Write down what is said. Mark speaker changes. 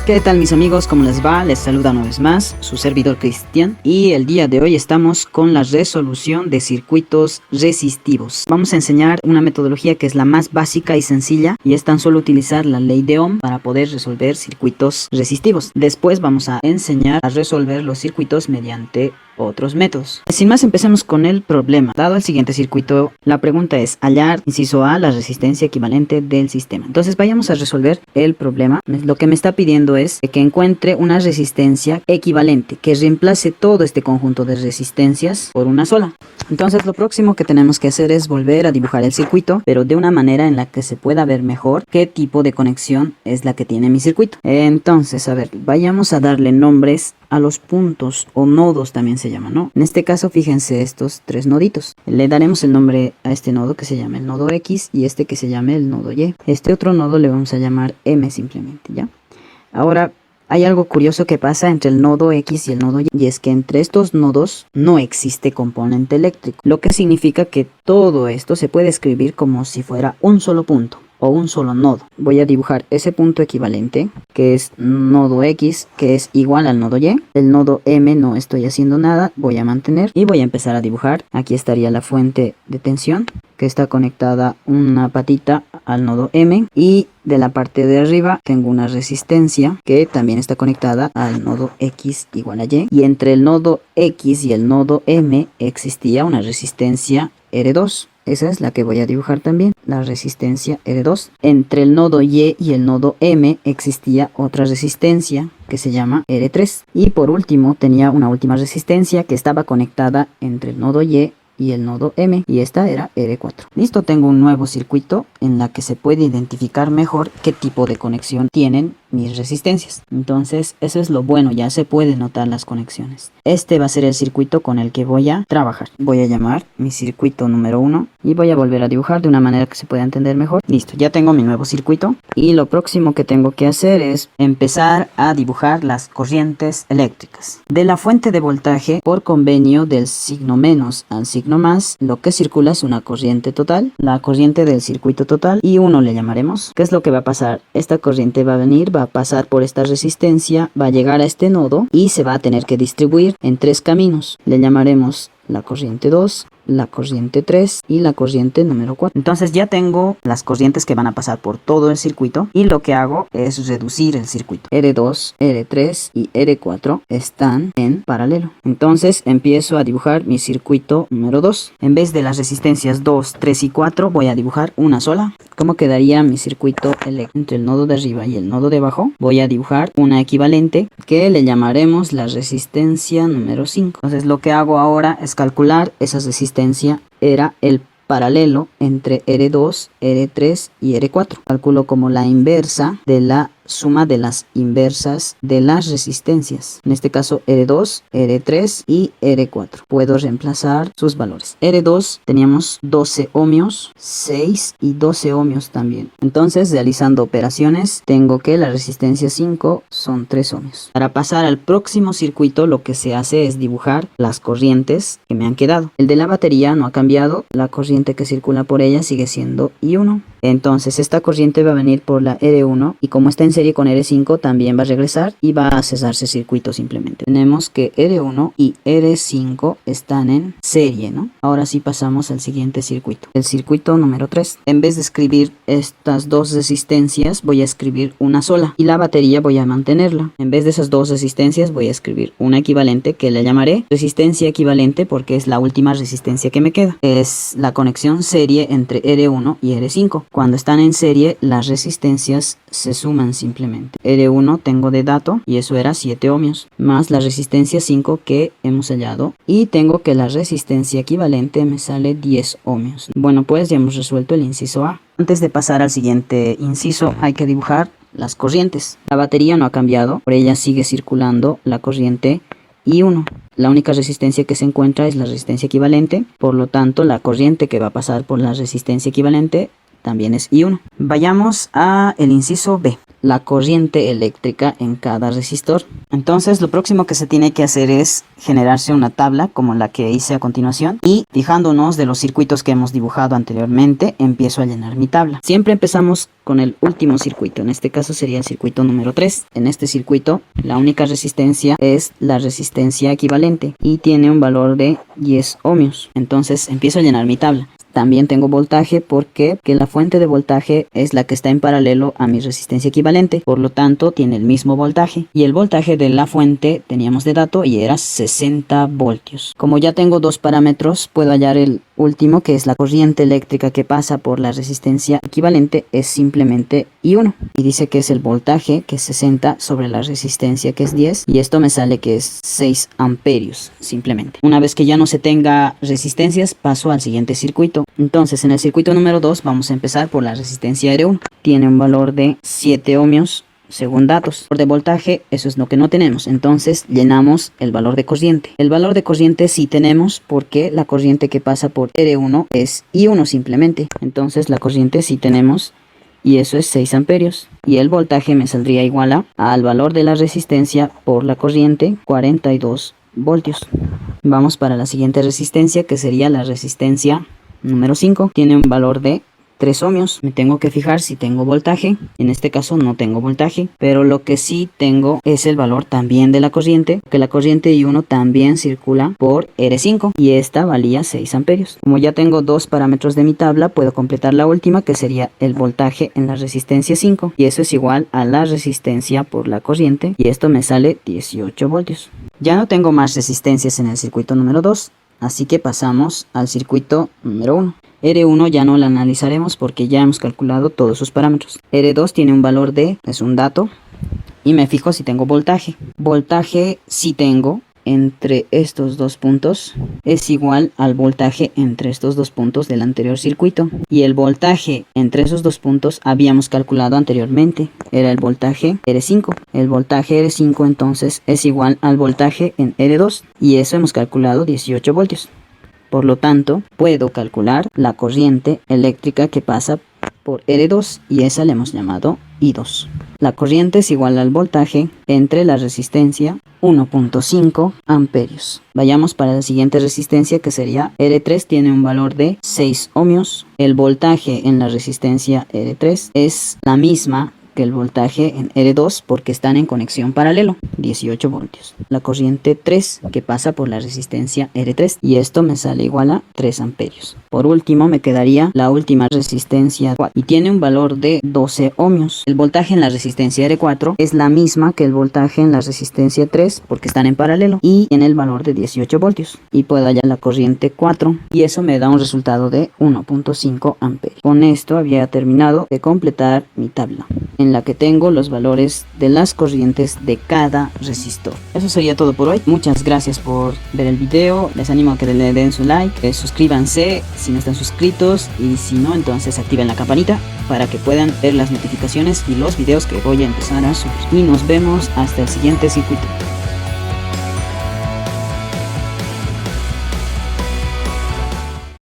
Speaker 1: ¿Qué tal mis amigos? ¿Cómo les va? Les saluda una vez más su servidor Cristian y el día de hoy estamos con la resolución de circuitos resistivos. Vamos a enseñar una metodología que es la más básica y sencilla y es tan solo utilizar la ley de Ohm para poder resolver circuitos resistivos. Después vamos a enseñar a resolver los circuitos mediante otros métodos. Sin más, empecemos con el problema. Dado el siguiente circuito, la pregunta es hallar, inciso A, la resistencia equivalente del sistema. Entonces vayamos a resolver el problema. Lo que me está pidiendo es que encuentre una resistencia equivalente que reemplace todo este conjunto de resistencias por una sola. Entonces lo próximo que tenemos que hacer es volver a dibujar el circuito, pero de una manera en la que se pueda ver mejor qué tipo de conexión es la que tiene mi circuito. Entonces, a ver, vayamos a darle nombres a los puntos o nodos, también se llama, ¿no? En este caso, fíjense estos tres noditos. Le daremos el nombre a este nodo que se llama el nodo X y este que se llama el nodo Y. Este otro nodo le vamos a llamar M simplemente, ¿ya? Ahora, hay algo curioso que pasa entre el nodo X y el nodo Y es que entre estos nodos no existe componente eléctrico, lo que significa que todo esto se puede escribir como si fuera un solo punto o un solo nodo. Voy a dibujar ese punto equivalente que es nodo X, que es igual al nodo Y. El nodo M no estoy haciendo nada, voy a mantener y voy a empezar a dibujar. Aquí estaría la fuente de tensión que está conectada una patita al nodo M y de la parte de arriba tengo una resistencia que también está conectada al nodo X igual a Y, entre el nodo X y el nodo M existía una resistencia R2. Esa es la que voy a dibujar también, la resistencia R2. Entre el nodo Y y el nodo M existía otra resistencia que se llama R3. Y por último tenía una última resistencia que estaba conectada entre el nodo Y y el nodo M, y esta era R4. Listo, tengo un nuevo circuito en la que se puede identificar mejor qué tipo de conexión tienen mis resistencias. Entonces eso es lo bueno, ya se puede notar las conexiones. Este va a ser el circuito con el que voy a trabajar. Voy a llamar mi circuito número 1 y voy a volver a dibujar de una manera que se pueda entender mejor. Listo, ya tengo mi nuevo circuito y lo próximo que tengo que hacer es empezar a dibujar las corrientes eléctricas. De la fuente de voltaje por convenio del signo menos al signo más, lo que circula es una corriente total, la corriente del circuito total, y 1 le llamaremos. ¿Qué es lo que va a pasar? Esta corriente va a venir, va a pasar por esta resistencia, va a llegar a este nodo y se va a tener que distribuir en 3 caminos. Le llamaremos la corriente 2, la corriente 3 y la corriente número 4. Entonces ya tengo las corrientes que van a pasar por todo el circuito y lo que hago es reducir el circuito. R2, R3 y R4 están en paralelo. Entonces empiezo a dibujar mi circuito número 2. En vez de las resistencias 2, 3 y 4 voy a dibujar una sola. ¿Cómo quedaría mi circuito eléctrico? Entre el nodo de arriba y el nodo de abajo voy a dibujar una equivalente que le llamaremos la resistencia número 5. Entonces lo que hago ahora es calcular esa resistencia. Era el paralelo entre R2, R3 y R4. Calculo como la inversa de la suma de las inversas de las resistencias. En este caso R2, R3 y R4. Puedo reemplazar sus valores. R2 teníamos 12 ohmios, 6 y 12 ohmios también. Entonces, realizando operaciones, tengo que la resistencia 5 son 3 ohmios. Para pasar al próximo circuito, lo que se hace es dibujar las corrientes que me han quedado. El de la batería no ha cambiado. La corriente que circula por ella sigue siendo I1. Entonces, esta corriente va a venir por la R1 y como está en serie con R5 también va a regresar y va a cesarse el circuito simplemente. Tenemos que R1 y R5 están en serie, ¿no? Ahora sí pasamos al siguiente circuito. El circuito número 3. En vez de escribir estas dos resistencias voy a escribir una sola y la batería voy a mantenerla. En vez de esas dos resistencias voy a escribir una equivalente que le llamaré resistencia equivalente porque es la última resistencia que me queda. Es la conexión serie entre R1 y R5. Cuando están en serie las resistencias se suman simplemente. R1 tengo de dato y eso era 7 ohmios más la resistencia 5 que hemos hallado y tengo que la resistencia equivalente me sale 10 ohmios. Bueno, pues ya hemos resuelto el inciso A. Antes de pasar al siguiente inciso hay que dibujar las corrientes. La batería no ha cambiado, por ella sigue circulando la corriente I1. La única resistencia que se encuentra es la resistencia equivalente, por lo tanto la corriente que va a pasar por la resistencia equivalente también es I1. Vayamos a el inciso B. la corriente eléctrica en cada resistor. Entonces lo próximo que se tiene que hacer es generarse una tabla como la que hice a continuación, y fijándonos de los circuitos que hemos dibujado anteriormente, empiezo a llenar mi tabla. Siempre empezamos con el último circuito, en este caso sería el circuito número 3. En este circuito la única resistencia es la resistencia equivalente y tiene un valor de 10 ohmios. Entonces empiezo a llenar mi tabla. También tengo voltaje porque la fuente de voltaje es la que está en paralelo a mi resistencia equivalente, por lo tanto tiene el mismo voltaje, y el voltaje de la fuente teníamos de dato y era 60 voltios. Como ya tengo dos parámetros, puedo hallar el último, que es la corriente eléctrica que pasa por la resistencia equivalente, es simplemente I1, y dice que es el voltaje, que es 60 sobre la resistencia, que es 10, y esto me sale que es 6 amperios simplemente. Una vez que ya no se tenga resistencias, paso al siguiente circuito. Entonces en el circuito número 2 vamos a empezar por la resistencia R1. Tiene un valor de 7 ohmios según datos. Por de voltaje, eso es lo que no tenemos, entonces llenamos el valor de corriente. El valor de corriente sí tenemos, porque la corriente que pasa por R1 es I1 simplemente. Entonces la corriente sí tenemos, y eso es 6 amperios. Y el voltaje me saldría igual al valor de la resistencia por la corriente, 42 voltios. Vamos para la siguiente resistencia, que sería la resistencia número 5. Tiene un valor de 3 ohmios. Me tengo que fijar si tengo voltaje. En este caso no tengo voltaje, pero lo que sí tengo es el valor también de la corriente, que la corriente I1 también circula por R5 y esta valía 6 amperios. Como ya tengo dos parámetros de mi tabla, puedo completar la última, que sería el voltaje en la resistencia 5, y eso es igual a la resistencia por la corriente, y esto me sale 18 voltios. Ya no tengo más resistencias en el circuito número 2, así que pasamos al circuito número 1. R1 ya no la analizaremos porque ya hemos calculado todos sus parámetros. R2 tiene un valor de, es un dato, y me fijo si tengo voltaje. Voltaje sí tengo entre estos dos puntos, es igual al voltaje entre estos dos puntos del anterior circuito. Y el voltaje entre esos dos puntos habíamos calculado anteriormente, era el voltaje R5. El voltaje R5 entonces es igual al voltaje en R2, y eso hemos calculado 18 voltios. Por lo tanto, puedo calcular la corriente eléctrica que pasa por R2, y esa le hemos llamado I2. La corriente es igual al voltaje entre la resistencia, 1.5 amperios. Vayamos para la siguiente resistencia, que sería R3. Tiene un valor de 6 ohmios. El voltaje en la resistencia R3 es la misma que el voltaje en R2 porque están en conexión paralelo, 18 voltios. La corriente 3 que pasa por la resistencia R3, y esto me sale igual a 3 amperios. Por último me quedaría la última resistencia 4, y tiene un valor de 12 ohmios. El voltaje en la resistencia R4 es la misma que el voltaje en la resistencia 3 porque están en paralelo, y tiene el valor de 18 voltios. Y puedo hallar la corriente 4, y eso me da un resultado de 1.5 amperios. Con esto había terminado de completar mi tabla, en la que tengo los valores de las corrientes de cada resistor. Eso sería todo por hoy. Muchas gracias por ver el video. Les animo a que le den su like, suscríbanse si no están suscritos, y si no, entonces activen la campanita para que puedan ver las notificaciones y los videos que voy a empezar a subir. Y nos vemos hasta el siguiente circuito.